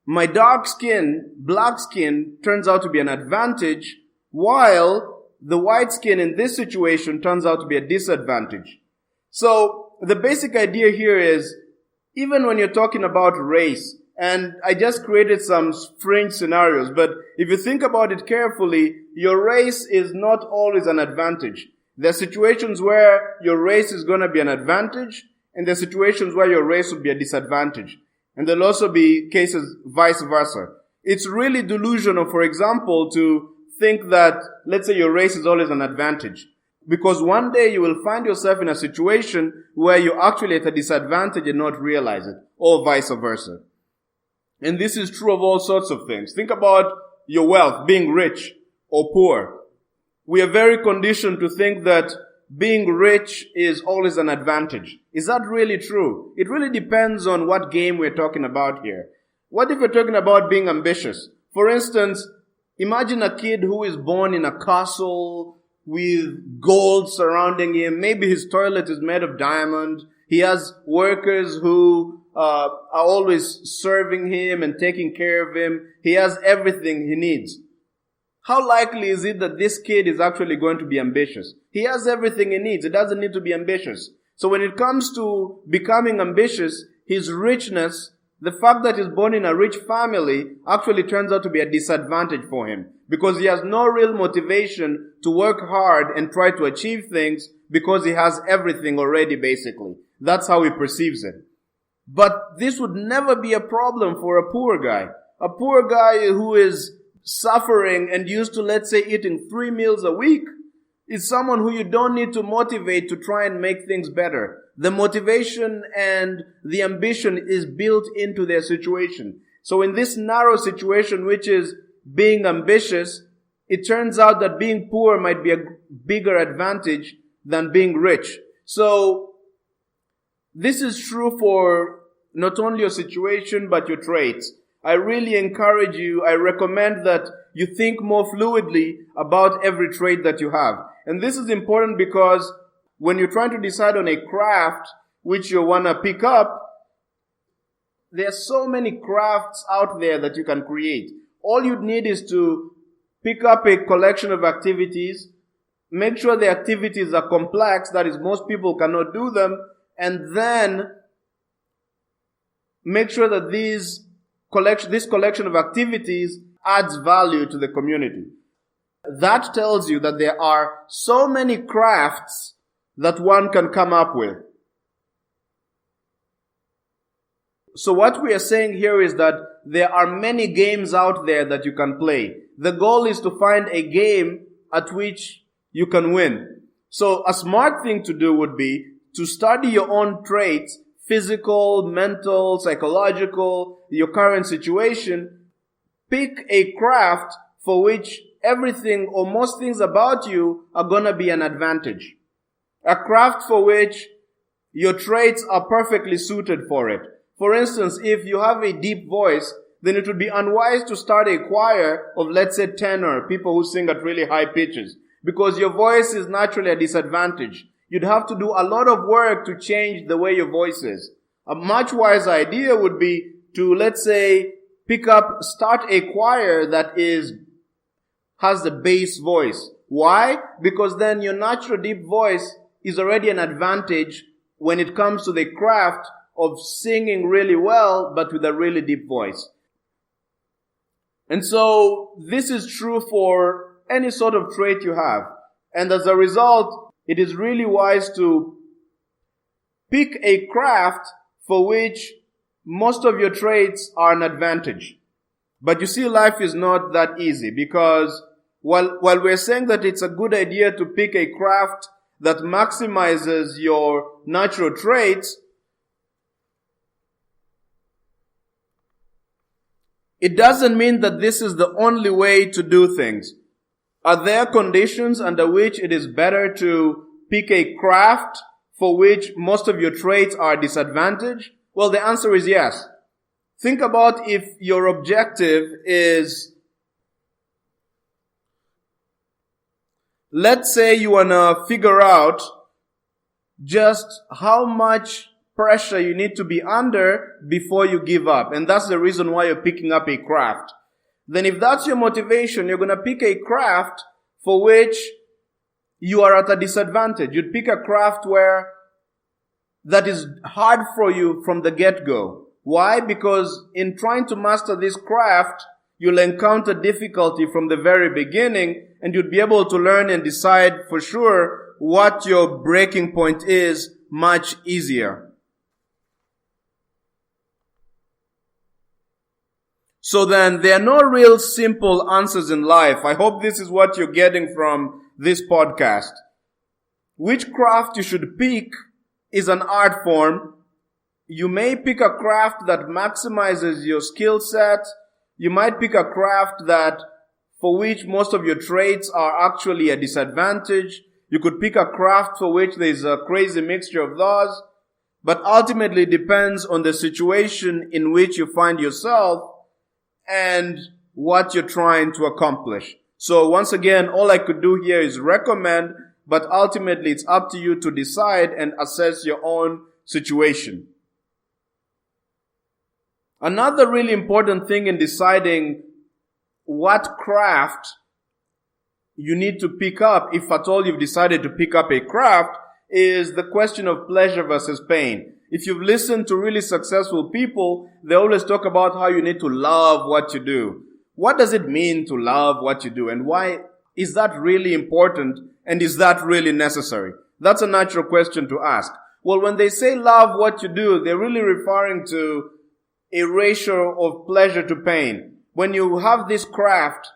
my dark skin, black skin, turns out to be an advantage, while the white skin in this situation turns out to be a disadvantage. So the basic idea here is, even when you're talking about race, and I just created some fringe scenarios, but if you think about it carefully, your race is not always an advantage. There are situations where your race is going to be an advantage, and there are situations where your race will be a disadvantage. And there'll also be cases vice versa. It's really delusional, for example, to think that, let's say your race is always an advantage. Because one day you will find yourself in a situation where you're actually at a disadvantage and not realize it, or vice versa. And this is true of all sorts of things. Think about your wealth, being rich or poor. We are very conditioned to think that being rich is always an advantage. Is that really true? It really depends on what game we're talking about here. What if we're talking about being ambitious? For instance, imagine a kid who is born in a castle with gold surrounding him. Maybe his toilet is made of diamond. He has workers who are always serving him and taking care of him. He has everything he needs. How likely is it that this kid is actually going to be ambitious? He has everything he needs. He doesn't need to be ambitious. So when it comes to becoming ambitious, his richness, the fact that he's born in a rich family, actually turns out to be a disadvantage for him because he has no real motivation to work hard and try to achieve things because he has everything already, basically. That's how he perceives it. But this would never be a problem for a poor guy. A poor guy who is suffering and used to, let's say, eating 3 meals a week is someone who you don't need to motivate to try and make things better. The motivation and the ambition is built into their situation. So in this narrow situation, which is being ambitious, it turns out that being poor might be a bigger advantage than being rich. So this is true for not only your situation, but your traits. I really encourage you, I recommend that you think more fluidly about every trait that you have. And this is important because when you're trying to decide on a craft which you want to pick up, there are so many crafts out there that you can create. All you need is to pick up a collection of activities, make sure the activities are complex, that is, most people cannot do them, and then make sure that this collection of activities adds value to the community. That tells you that there are so many crafts that one can come up with. So what we are saying here is that there are many games out there that you can play. The goal is to find a game at which you can win. So a smart thing to do would be to study your own traits, physical, mental, psychological, your current situation. Pick a craft for which everything or most things about you are going to be an advantage. A craft for which your traits are perfectly suited for it. For instance, if you have a deep voice, then it would be unwise to start a choir of, let's say, tenor, people who sing at really high pitches, because your voice is naturally a disadvantage. You'd have to do a lot of work to change the way your voice is. A much wiser idea would be to, let's say, start a choir that has the bass voice. Why? Because then your natural deep voice is already an advantage when it comes to the craft of singing really well, but with a really deep voice. And so this is true for any sort of trait you have. And as a result, it is really wise to pick a craft for which most of your traits are an advantage. But you see, life is not that easy, because while we're saying that it's a good idea to pick a craft that maximizes your natural traits, it doesn't mean that this is the only way to do things. Are there conditions under which it is better to pick a craft for which most of your traits are disadvantaged? Well, the answer is yes. Think about if your objective is, let's say you want to figure out just how much pressure you need to be under before you give up. And that's the reason why you're picking up a craft. Then if that's your motivation, you're going to pick a craft for which you are at a disadvantage. You'd pick a craft that is hard for you from the get-go. Why? Because in trying to master this craft, you'll encounter difficulty from the very beginning, and you'll be able to learn and decide for sure what your breaking point is much easier. So then, there are no real simple answers in life. I hope this is what you're getting from this podcast. Which craft you should pick is an art form. You may pick a craft that maximizes your skill set. You might pick a craft for which most of your traits are actually a disadvantage. You could pick a craft for which there's a crazy mixture of those. But ultimately it depends on the situation in which you find yourself and what you're trying to accomplish. So once again, all I could do here is recommend, but ultimately it's up to you to decide and assess your own situation. Another really important thing in deciding what craft you need to pick up, if at all you've decided to pick up a craft, is the question of pleasure versus pain. If you've listened to really successful people, they always talk about how you need to love what you do. What does it mean to love what you do? And why is that really important? And is that really necessary? That's a natural question to ask. Well, when they say love what you do, they're really referring to a ratio of pleasure to pain. When you have this craft,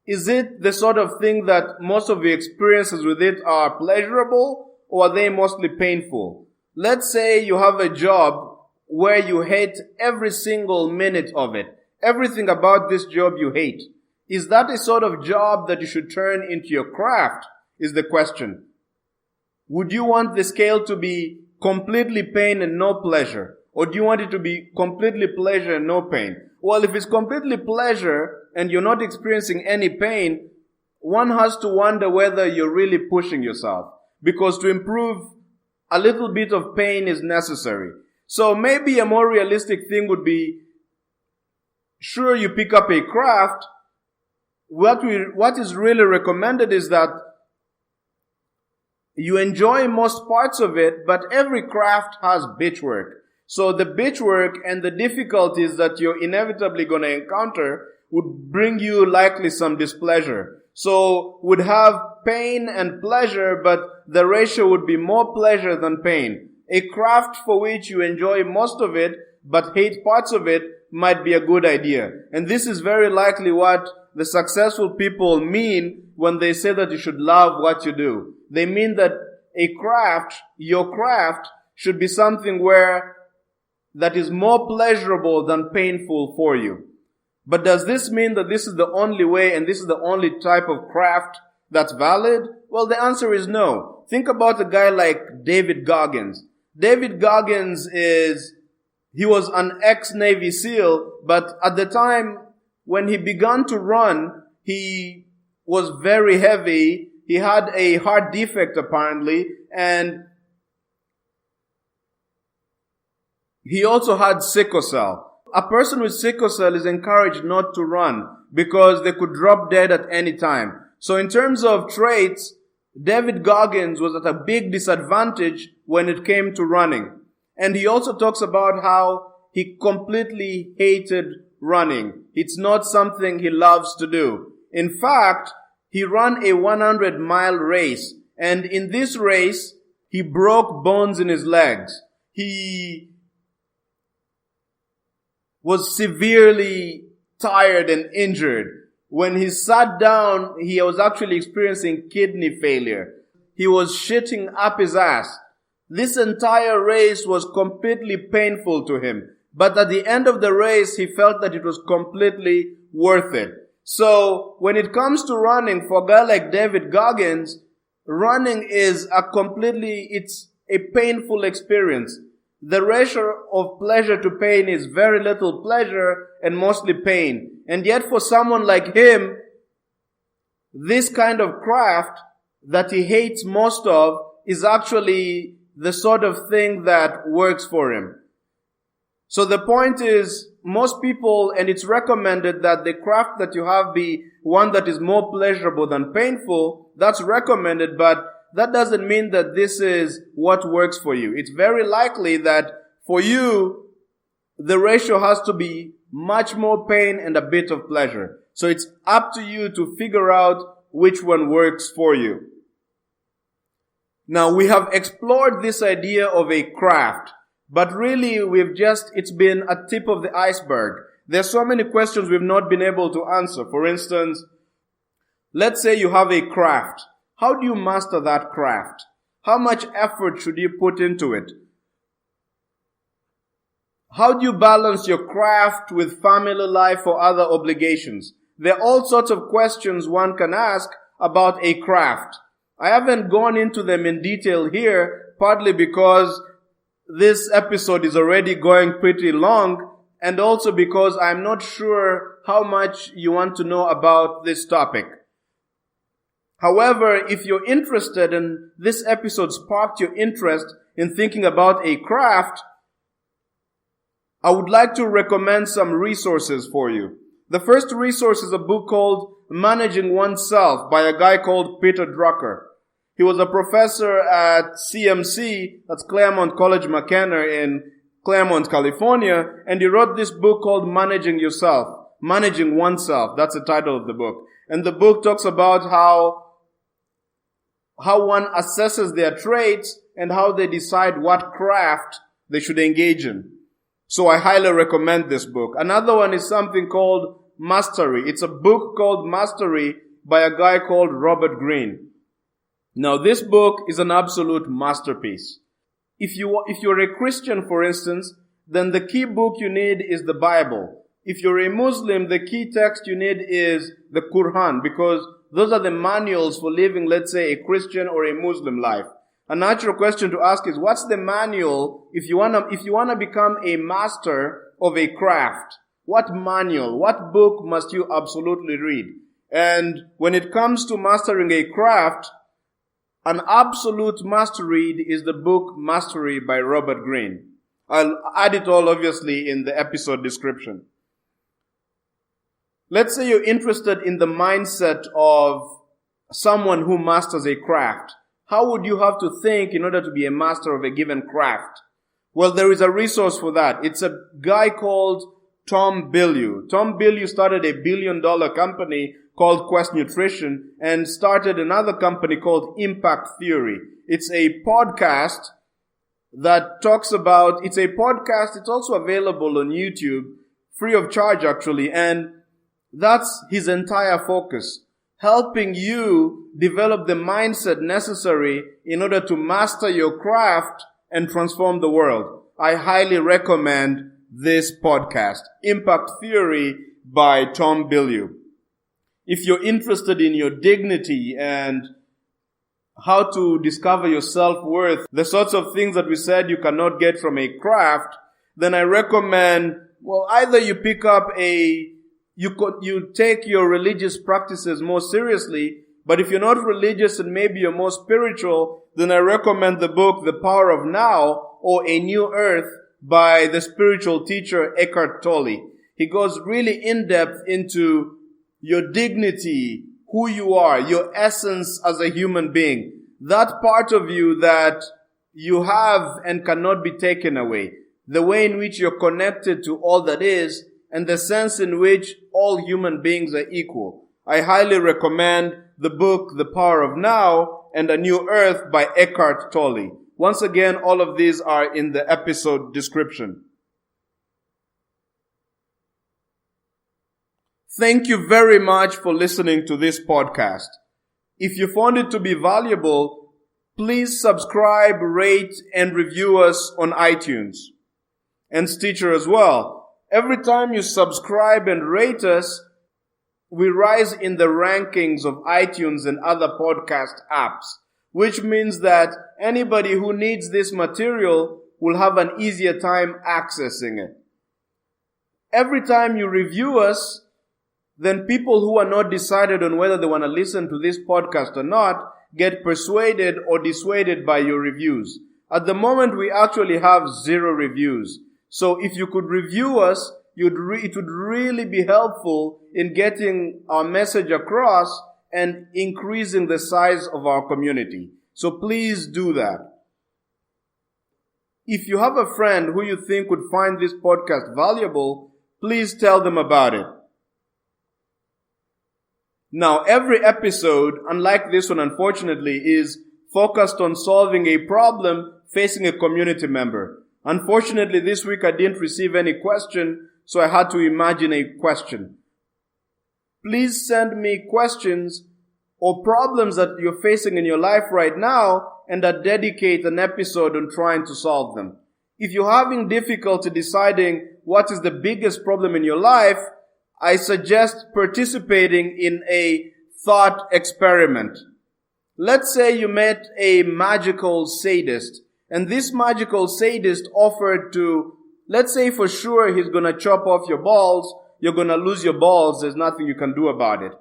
is it the sort of thing that most of your experiences with it are pleasurable, or are they mostly painful? Let's say you have a job where you hate every single minute of it. Everything about this job you hate. Is that a sort of job that you should turn into your craft, is the question. Would you want the scale to be completely pain and no pleasure? Or do you want it to be completely pleasure and no pain? Well, if it's completely pleasure and you're not experiencing any pain, one has to wonder whether you're really pushing yourself. Because to improve, a little bit of pain is necessary. So maybe a more realistic thing would be, sure, you pick up a craft. What is really recommended is that you enjoy most parts of it, but every craft has bitch work. So the bitch work and the difficulties that you're inevitably going to encounter would bring you likely some displeasure. So would have pain and pleasure, but the ratio would be more pleasure than pain. A craft for which you enjoy most of it, but hate parts of it, might be a good idea. And this is very likely what the successful people mean when they say that you should love what you do. They mean that your craft, should be something that is more pleasurable than painful for you. But does this mean that this is the only way and this is the only type of craft that's valid? Well, the answer is no. Think about a guy like David Goggins. David Goggins he was an ex-Navy SEAL, but at the time when he began to run, he was very heavy. He had a heart defect apparently, and he also had sickle cell. A person with sickle cell is encouraged not to run because they could drop dead at any time. So in terms of traits, David Goggins was at a big disadvantage when it came to running. And he also talks about how he completely hated running. It's not something he loves to do. In fact, he ran a 100-mile race And in this race, he broke bones in his legs. He was severely tired and injured. When he sat down, he was actually experiencing kidney failure. He was shitting up his ass. This entire race was completely painful to him. But at the end of the race, he felt that it was completely worth it. So when it comes to running, for a guy like David Goggins, running is it's a painful experience. The ratio of pleasure to pain is very little pleasure and mostly pain. And yet for someone like him, this kind of craft that he hates most of is actually the sort of thing that works for him. So the point is, most people, and it's recommended that the craft that you have be one that is more pleasurable than painful. That's recommended, but that doesn't mean that this is what works for you. It's very likely that for you, the ratio has to be much more pain and a bit of pleasure. So it's up to you to figure out which one works for you. Now, we have explored this idea of a craft, but really it's been a tip of the iceberg. There's so many questions we've not been able to answer. For instance, let's say you have a craft. How do you master that craft? How much effort should you put into it? How do you balance your craft with family life or other obligations? There are all sorts of questions one can ask about a craft. I haven't gone into them in detail here, partly because this episode is already going pretty long, and also because I'm not sure how much you want to know about this topic. However, if you're interested and this episode sparked your interest in thinking about a craft, I would like to recommend some resources for you. The first resource is a book called Managing Oneself by a guy called Peter Drucker. He was a professor at CMC, that's Claremont College McKenna in Claremont, California, and he wrote this book called Managing Oneself. That's the title of the book. And the book talks about how one assesses their traits and how they decide what craft they should engage in. So I highly recommend this book. Another one is something called Mastery. It's a book called Mastery by a guy called Robert Greene. Now, this book is an absolute masterpiece. If you're a Christian, for instance, then the key book you need is the Bible. If you're a Muslim, the key text you need is the Quran, because those are the manuals for living, let's say, a Christian or a Muslim life. A natural question to ask is, what's the manual if you wanna become a master of a craft? What manual, what book must you absolutely read? And when it comes to mastering a craft, an absolute must read is the book Mastery by Robert Greene. I'll add it all obviously in the episode description. Let's say you're interested in the mindset of someone who masters a craft. How would you have to think in order to be a master of a given craft? Well, there is a resource for that. It's a guy called Tom Bilyeu. Tom Bilyeu started a $1 billion company called Quest Nutrition and started another company called Impact Theory. It's a podcast that talks about, it's also available on YouTube, free of charge actually, and that's his entire focus, helping you develop the mindset necessary in order to master your craft and transform the world. I highly recommend this podcast, Impact Theory by Tom Bilyeu. If you're interested in your dignity and how to discover your self-worth, the sorts of things that we said you cannot get from a craft, then I recommend, either you pick up you take your religious practices more seriously, but if you're not religious and maybe you're more spiritual, then I recommend the book The Power of Now or A New Earth by the spiritual teacher Eckhart Tolle. He goes really in depth into your dignity, who you are, your essence as a human being, that part of you that you have and cannot be taken away, the way in which you're connected to all that is, and the sense in which all human beings are equal. I highly recommend the book, The Power of Now, and a New Earth by Eckhart Tolle. Once again, all of these are in the episode description. Thank you very much for listening to this podcast. If you found it to be valuable, please subscribe, rate, and review us on iTunes and Stitcher as well. Every time you subscribe and rate us, we rise in the rankings of iTunes and other podcast apps, which means that anybody who needs this material will have an easier time accessing it. Every time you review us, then people who are not decided on whether they want to listen to this podcast or not get persuaded or dissuaded by your reviews. At the moment, we actually have 0 reviews. So if you could review us, it would really be helpful in getting our message across and increasing the size of our community. So please do that. If you have a friend who you think would find this podcast valuable, please tell them about it. Now, every episode, unlike this one unfortunately, is focused on solving a problem facing a community member. Unfortunately, this week I didn't receive any question, so I had to imagine a question. Please send me questions or problems that you're facing in your life right now, and I'll dedicate an episode on trying to solve them. If you're having difficulty deciding what is the biggest problem in your life, I suggest participating in a thought experiment. Let's say you met a magical sadist, and this magical sadist offered to, let's say for sure he's going to chop off your balls, you're going to lose your balls, there's nothing you can do about it.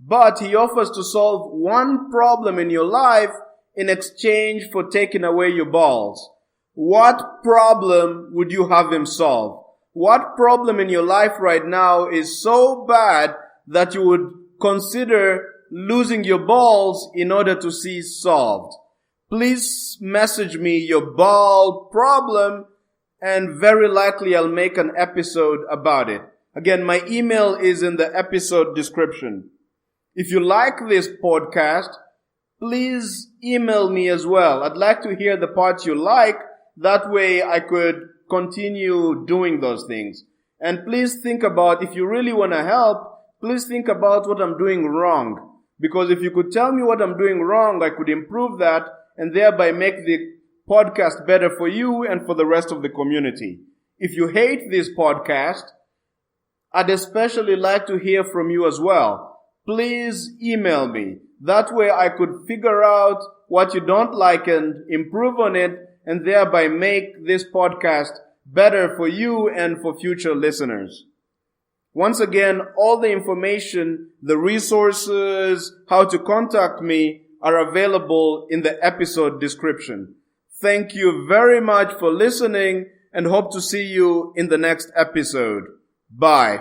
But he offers to solve one problem in your life in exchange for taking away your balls. What problem would you have him solve? What problem in your life right now is so bad that you would consider losing your balls in order to see solved? Please message me your ball problem, and very likely I'll make an episode about it. Again, my email is in the episode description. If you like this podcast, please email me as well. I'd like to hear the parts you like. That way I could continue doing those things. And please think about, if you really want to help, please think about what I'm doing wrong. Because if you could tell me what I'm doing wrong, I could improve that and thereby make the podcast better for you and for the rest of the community. If you hate this podcast, I'd especially like to hear from you as well. Please email me. That way I could figure out what you don't like and improve on it, and thereby make this podcast better for you and for future listeners. Once again, all the information, the resources, how to contact me are available in the episode description. Thank you very much for listening and hope to see you in the next episode. Bye.